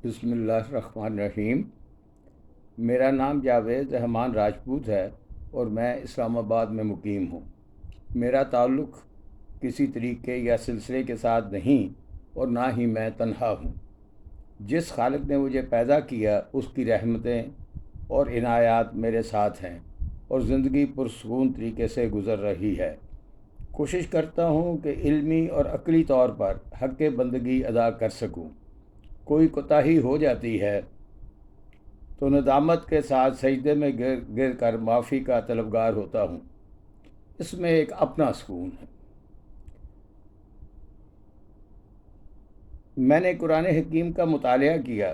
بسم اللہ الرحمن الرحیم۔ میرا نام جاوید رحمان راجپوت ہے اور میں اسلام آباد میں مقیم ہوں۔ میرا تعلق کسی طریقے یا سلسلے کے ساتھ نہیں اور نہ ہی میں تنہا ہوں۔ جس خالق نے مجھے پیدا کیا اس کی رحمتیں اور عنایات میرے ساتھ ہیں اور زندگی پرسکون طریقے سے گزر رہی ہے۔ کوشش کرتا ہوں کہ علمی اور عقلی طور پر حق بندگی ادا کر سکوں۔ کوئی کوتاہی ہو جاتی ہے تو ندامت کے ساتھ سجدے میں گر کر معافی کا طلبگار ہوتا ہوں۔ اس میں ایک اپنا سکون ہے۔ میں نے قرآن حکیم کا مطالعہ کیا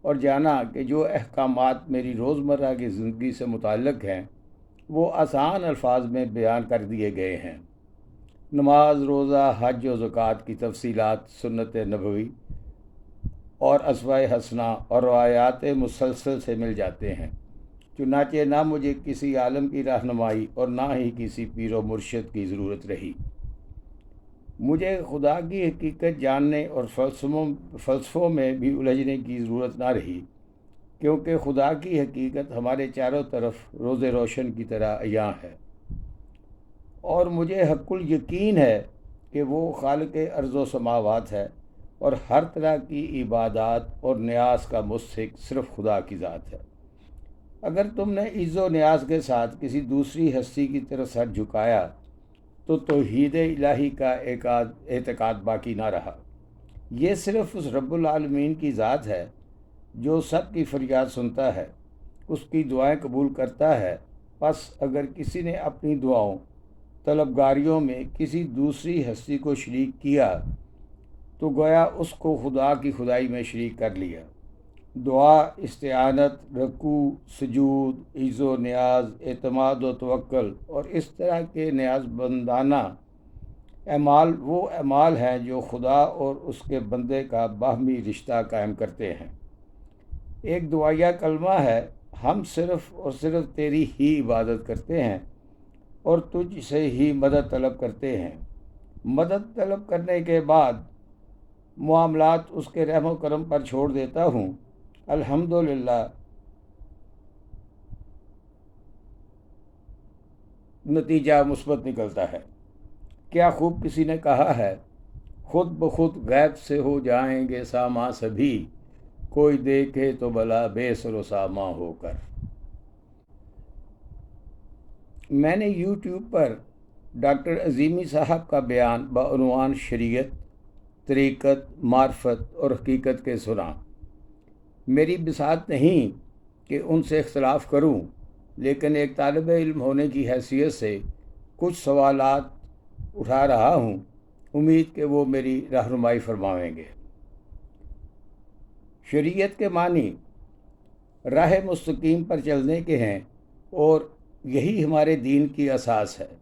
اور جانا کہ جو احکامات میری روزمرہ کی زندگی سے متعلق ہیں وہ آسان الفاظ میں بیان کر دیے گئے ہیں۔ نماز، روزہ، حج و زکوٰۃ کی تفصیلات سنت نبوی اور اسوہ حسنہ اور روایات مسلسل سے مل جاتے ہیں۔ چنانچہ نہ مجھے کسی عالم کی رہنمائی اور نہ ہی کسی پیر و مرشد کی ضرورت رہی۔ مجھے خدا کی حقیقت جاننے اور فلسفوں میں بھی الجھنے کی ضرورت نہ رہی، کیونکہ خدا کی حقیقت ہمارے چاروں طرف روز روشن کی طرح عیاں ہے، اور مجھے حق الیقین ہے کہ وہ خالق ارض و سماوات ہے اور ہر طرح کی عبادات اور نیاز کا مستحق صرف خدا کی ذات ہے۔ اگر تم نے عز و نیاز کے ساتھ کسی دوسری ہستی کی طرف سر جھکایا تو توحید الہی کا اعتقاد باقی نہ رہا۔ یہ صرف اس رب العالمین کی ذات ہے جو سب کی فریاد سنتا ہے، اس کی دعائیں قبول کرتا ہے۔ پس اگر کسی نے اپنی دعاؤں طلبگاریوں میں کسی دوسری ہستی کو شریک کیا تو گویا اس کو خدا کی خدائی میں شریک کر لیا۔ دعا، استعانت، رکوع، سجود، عز و نیاز، اعتماد و توکل اور اس طرح کے نیاز بندانہ اعمال وہ اعمال ہیں جو خدا اور اس کے بندے کا باہمی رشتہ قائم کرتے ہیں۔ ایک دعائیہ کلمہ ہے، ہم صرف اور صرف تیری ہی عبادت کرتے ہیں اور تجھ سے ہی مدد طلب کرتے ہیں۔ مدد طلب کرنے کے بعد معاملات اس کے رحم و کرم پر چھوڑ دیتا ہوں۔ الحمدللہ نتیجہ مثبت نکلتا ہے۔ کیا خوب کسی نے کہا ہے، خود بخود غیب سے ہو جائیں گے ساماں سبھی، کوئی دیکھے تو بھلا بے سر و ساماں ہو کر۔ میں نے یوٹیوب پر ڈاکٹر عظیمی صاحب کا بیان بعنوان شریعت، طریقت، معرفت اور حقیقت کے سنا۔ میری بساط نہیں کہ ان سے اختلاف کروں، لیکن ایک طالب علم ہونے کی حیثیت سے کچھ سوالات اٹھا رہا ہوں، امید کہ وہ میری رہنمائی فرمائیں گے۔ شریعت کے معنی راہ مستقیم پر چلنے کے ہیں اور یہی ہمارے دین کی اساس ہے۔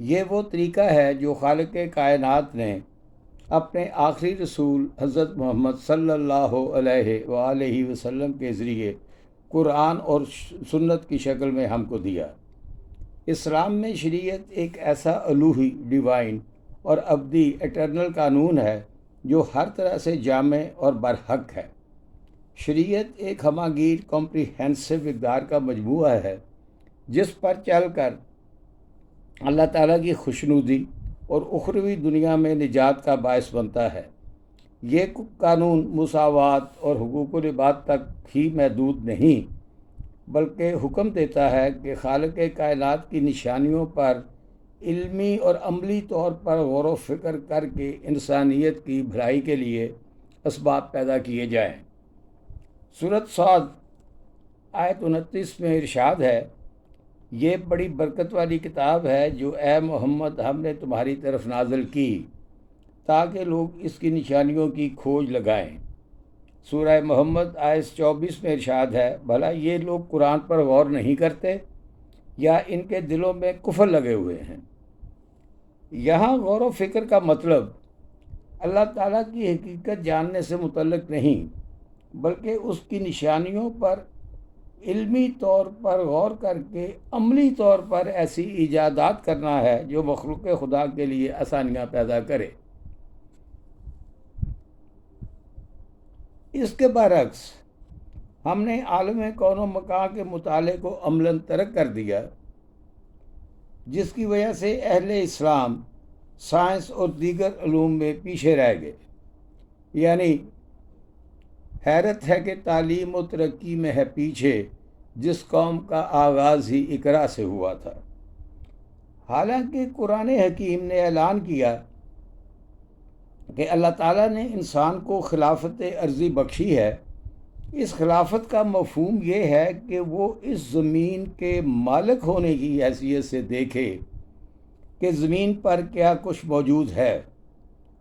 یہ وہ طریقہ ہے جو خالق کائنات نے اپنے آخری رسول حضرت محمد صلی اللہ علیہ وآلہ وسلم کے ذریعے قرآن اور سنت کی شکل میں ہم کو دیا۔ اسلام میں شریعت ایک ایسا الوہی، ڈیوائن اور ابدی ایٹرنل قانون ہے جو ہر طرح سے جامع اور برحق ہے۔ شریعت ایک ہمہ گیر کمپریہنسو اقدار کا مجموعہ ہے جس پر چل کر اللہ تعالیٰ کی خوشنودی اور اخروی دنیا میں نجات کا باعث بنتا ہے۔ یہ قانون مساوات اور حقوق العباد تک ہی محدود نہیں، بلکہ حکم دیتا ہے کہ خالق کائنات کی نشانیوں پر علمی اور عملی طور پر غور و فکر کر کے انسانیت کی بھلائی کے لیے اسباب پیدا کیے جائیں۔ سورۃ صاد آیت 29 میں ارشاد ہے، یہ بڑی برکت والی کتاب ہے جو اے محمد ہم نے تمہاری طرف نازل کی تاکہ لوگ اس کی نشانیوں کی کھوج لگائیں۔ سورہ محمد آیت 24 میں ارشاد ہے، بھلا یہ لوگ قرآن پر غور نہیں کرتے یا ان کے دلوں میں کفر لگے ہوئے ہیں؟ یہاں غور و فکر کا مطلب اللہ تعالیٰ کی حقیقت جاننے سے متعلق نہیں، بلکہ اس کی نشانیوں پر علمی طور پر غور کر کے عملی طور پر ایسی ایجادات کرنا ہے جو مخلوق خدا کے لیے آسانیاں پیدا کرے۔ اس کے برعکس ہم نے عالم کون و مکان کے مطالعے کو عملاً ترک کر دیا، جس کی وجہ سے اہل اسلام سائنس اور دیگر علوم میں پیچھے رہ گئے۔ یعنی حیرت ہے کہ تعلیم و ترقی میں ہے پیچھے جس قوم کا آغاز ہی اقرا سے ہوا تھا۔ حالانکہ قرآن حکیم نے اعلان کیا کہ اللہ تعالیٰ نے انسان کو خلافت عرضی بخشی ہے۔ اس خلافت کا مفہوم یہ ہے کہ وہ اس زمین کے مالک ہونے کی حیثیت سے دیکھے کہ زمین پر کیا کچھ موجود ہے،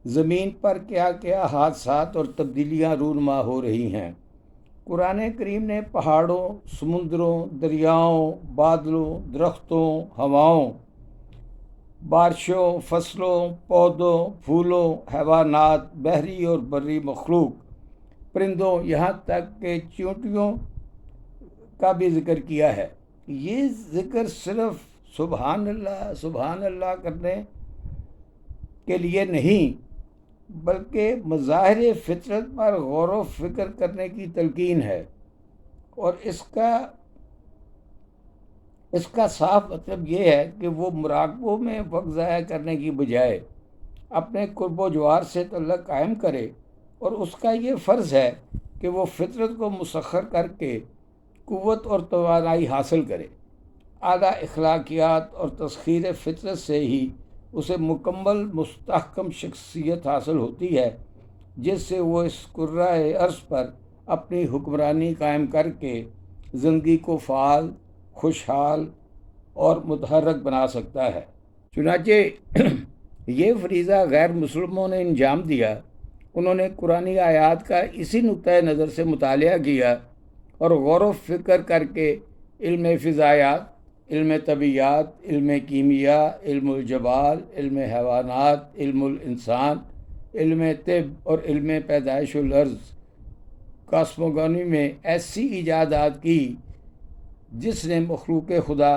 زمین پر کیا کیا حادثات اور تبدیلیاں رونما ہو رہی ہیں۔ قرآن کریم نے پہاڑوں، سمندروں، دریاؤں، بادلوں، درختوں، ہواؤں، بارشوں، فصلوں، پودوں، پھولوں، حیوانات، بحری اور بری مخلوق، پرندوں، یہاں تک کہ چیونٹیوں کا بھی ذکر کیا ہے۔ یہ ذکر صرف سبحان اللہ کرنے کے لیے نہیں، بلکہ مظاہر فطرت پر غور و فکر کرنے کی تلقین ہے، اور اس کا صاف مطلب یہ ہے کہ وہ مراقبوں میں وقت ضائع کرنے کی بجائے اپنے قرب و جوار سے تعلق قائم کرے، اور اس کا یہ فرض ہے کہ وہ فطرت کو مسخر کر کے قوت اور توانائی حاصل کرے۔ اعلیٰ اخلاقیات اور تسخیر فطرت سے ہی اسے مکمل مستحکم شخصیت حاصل ہوتی ہے، جس سے وہ اس کرۂ ارض پر اپنی حکمرانی قائم کر کے زندگی کو فعال، خوشحال اور متحرک بنا سکتا ہے۔ چنانچہ یہ فریضہ غیر مسلموں نے انجام دیا۔ انہوں نے قرآنی آیات کا اسی نقطۂ نظر سے مطالعہ کیا اور غور و فکر کر کے علم فضائیات، علم طبیعیات، علم کیمیا، علم الجبال، علم حیوانات، علم الانسان، علم طب اور علم پیدائش الارض، کاسموگونی میں ایسی ایجادات کی جس نے مخلوق خدا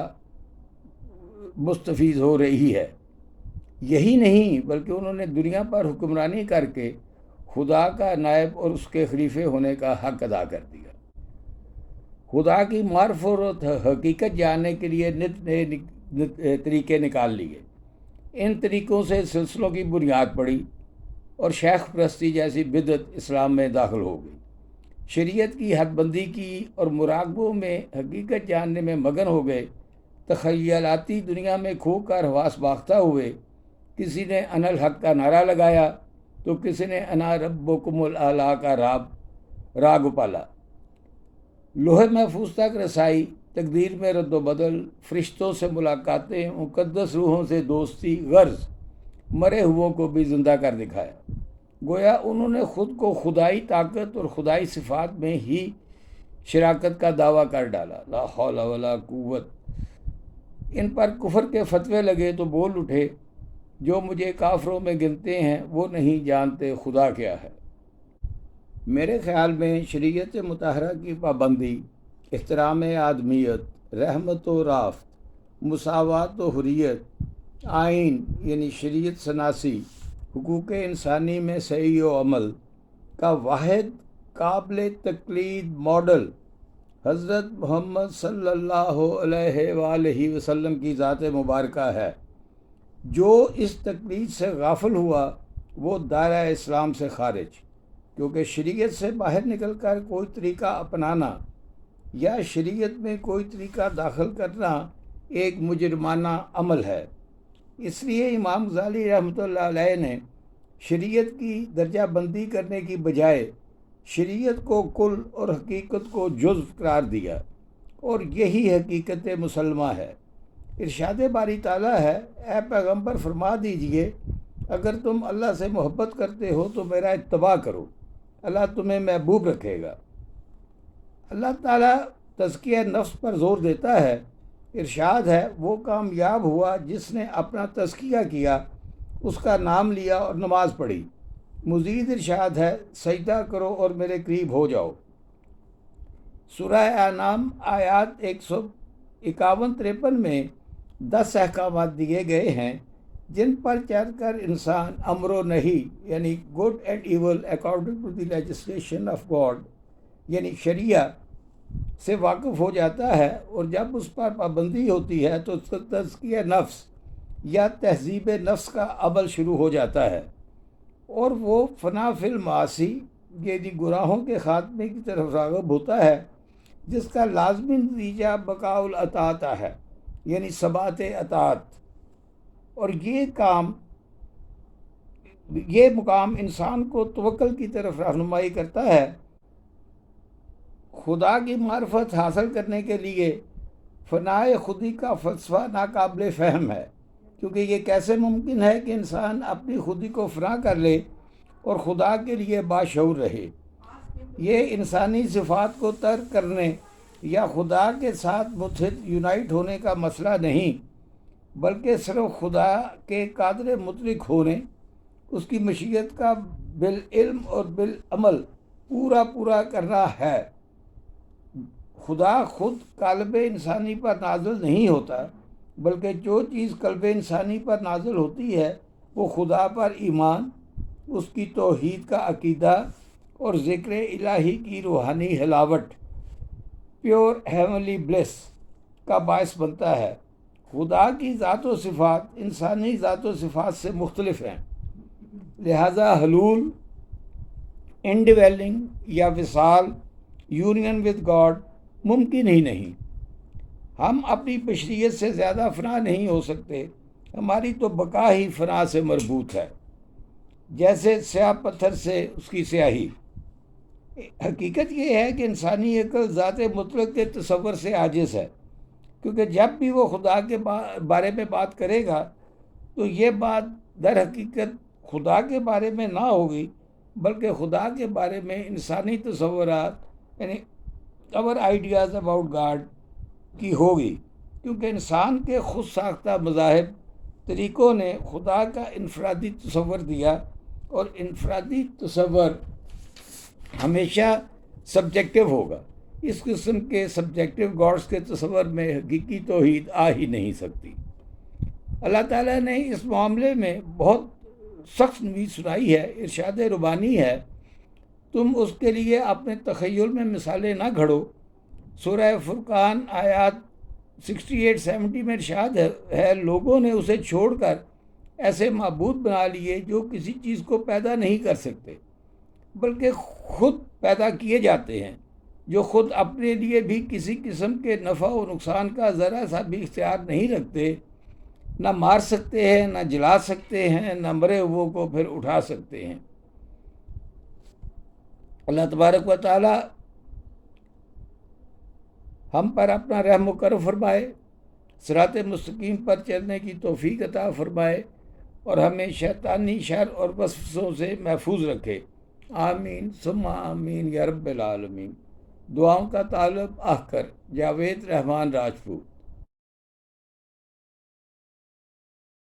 مستفیض ہو رہی ہے۔ یہی نہیں بلکہ انہوں نے دنیا پر حکمرانی کر کے خدا کا نائب اور اس کے خلیفے ہونے کا حق ادا کر دیا۔ خدا کی معرفت اور حقیقت جاننے کے لیے نت نئے طریقے نکال لیے۔ ان طریقوں سے سلسلوں کی بنیاد پڑی اور شیخ پرستی جیسی بدعت اسلام میں داخل ہو گئی۔ شریعت کی حد بندی کی اور مراقبوں میں حقیقت جاننے میں مگن ہو گئے۔ تخیلاتی دنیا میں کھو کر حواس باختہ ہوئے۔ کسی نے انا الحق کا نعرہ لگایا تو کسی نے انا ربکم الاعلیٰ کا راگ اپالا۔ لوح محفوظ تک رسائی، تقدیر میں رد و بدل، فرشتوں سے ملاقاتیں، مقدس روحوں سے دوستی، غرض مرے ہوئوں کو بھی زندہ کر دکھایا۔ گویا انہوں نے خود کو خدائی طاقت اور خدائی صفات میں ہی شراکت کا دعویٰ کر ڈالا۔ لا حول ولا قوت۔ ان پر کفر کے فتوے لگے تو بول اٹھے، جو مجھے کافروں میں گنتے ہیں وہ نہیں جانتے خدا کیا ہے۔ میرے خیال میں شریعت مطہرہ کی پابندی، احترام آدمیت، رحمت و رافت، مساوات و حریت، آئین یعنی شریعت شناسی، حقوق انسانی میں صحیح و عمل کا واحد قابل تقلید ماڈل حضرت محمد صلی اللہ علیہ وآلہ وسلم کی ذات مبارکہ ہے۔ جو اس تقلید سے غافل ہوا وہ دائرہ اسلام سے خارج، کیونکہ شریعت سے باہر نکل کر کوئی طریقہ اپنانا یا شریعت میں کوئی طریقہ داخل کرنا ایک مجرمانہ عمل ہے۔ اس لیے امام غزالی رحمۃ اللہ علیہ نے شریعت کی درجہ بندی کرنے کی بجائے شریعت کو کل اور حقیقت کو جزو قرار دیا، اور یہی حقیقت مسلمہ ہے۔ ارشاد باری تعالیٰ ہے، اے پیغمبر فرما دیجئے، اگر تم اللہ سے محبت کرتے ہو تو میرا اتباع کرو، اللہ تمہیں محبوب رکھے گا۔ اللہ تعالیٰ تزکیہ نفس پر زور دیتا ہے۔ ارشاد ہے، وہ کامیاب ہوا جس نے اپنا تزکیہ کیا، اس کا نام لیا اور نماز پڑھی۔ مزید ارشاد ہے، سجدہ کرو اور میرے قریب ہو جاؤ۔ سورہ انعام آیات 151-53 میں 10 احکامات دیے گئے ہیں جن پر چل کر انسان امر و نہی یعنی good and evil according to the legislation of God یعنی شریعہ سے واقف ہو جاتا ہے، اور جب اس پر پابندی ہوتی ہے تو تزکیہ نفس یا تہذیب نفس کا عمل شروع ہو جاتا ہے، اور وہ فنا فی المعاصی یعنی گناہوں کے خاتمے کی طرف راغب ہوتا ہے، جس کا لازمی نتیجہ بقاء الاطاعت ہے یعنی ثبات اطاعت۔ اور یہ مقام انسان کو توکل کی طرف رہنمائی کرتا ہے۔ خدا کی معرفت حاصل کرنے کے لیے فنائے خودی کا فلسفہ ناقابل فہم ہے، کیونکہ یہ کیسے ممکن ہے کہ انسان اپنی خودی کو فنا کر لے اور خدا کے لیے باشعور رہے۔ یہ انسانی صفات کو ترک کرنے یا خدا کے ساتھ متحد یونائٹ ہونے کا مسئلہ نہیں، بلکہ صرف خدا کے قادر مطلق ہونے، اس کی مشیت کا بالعلم اور بالعمل پورا کرنا ہے۔ خدا خود قلب انسانی پر نازل نہیں ہوتا، بلکہ جو چیز قلب انسانی پر نازل ہوتی ہے وہ خدا پر ایمان، اس کی توحید کا عقیدہ اور ذکر الہی کی روحانی حلاوت پیور ہیونلی بلیس کا باعث بنتا ہے۔ خدا کی ذات و صفات انسانی ذات و صفات سے مختلف ہیں، لہذا حلول، انڈویلنگ یا وصال، یونین ود گاڈ ممکن ہی نہیں۔ ہم اپنی بشریت سے زیادہ فنا نہیں ہو سکتے، ہماری تو بقا ہی فنا سے مربوط ہے، جیسے سیاہ پتھر سے اس کی سیاہی۔ حقیقت یہ ہے کہ انسانی عقل ذات مطلق کے تصور سے عاجز ہے، کیونکہ جب بھی وہ خدا کے بارے میں بات کرے گا تو یہ بات در حقیقت خدا کے بارے میں نہ ہوگی، بلکہ خدا کے بارے میں انسانی تصورات یعنی our ideas about God کی ہوگی، کیونکہ انسان کے خود ساختہ مذاہب طریقوں نے خدا کا انفرادی تصور دیا، اور انفرادی تصور ہمیشہ سبجیکٹو ہوگا۔ اس قسم کے سبجیکٹو گاڈس کے تصور میں حقیقی توحید آ ہی نہیں سکتی۔ اللہ تعالیٰ نے اس معاملے میں بہت سخت نویس سنائی ہے، ارشاد ربانی ہے، تم اس کے لیے اپنے تخیل میں مثالیں نہ گھڑو۔ سورہ فرقان آیات 68-70 میں ارشاد ہے، لوگوں نے اسے چھوڑ کر ایسے معبود بنا لیے جو کسی چیز کو پیدا نہیں کر سکتے، بلکہ خود پیدا کیے جاتے ہیں، جو خود اپنے لیے بھی کسی قسم کے نفع و نقصان کا ذرا سا بھی اختیار نہیں رکھتے، نہ مار سکتے ہیں، نہ جلا سکتے ہیں، نہ مرے ہوئے کو پھر اٹھا سکتے ہیں۔ اللہ تبارک و تعالی ہم پر اپنا رحم و کرم فرمائے، صراط مستقیم پر چلنے کی توفیق عطا فرمائے، اور ہمیں شیطانی شر اور وسوسوں سے محفوظ رکھے۔ آمین ثم آمین یا رب العالمین۔ دعاؤں کا طالب آخر جاوید رحمان راجپوت۔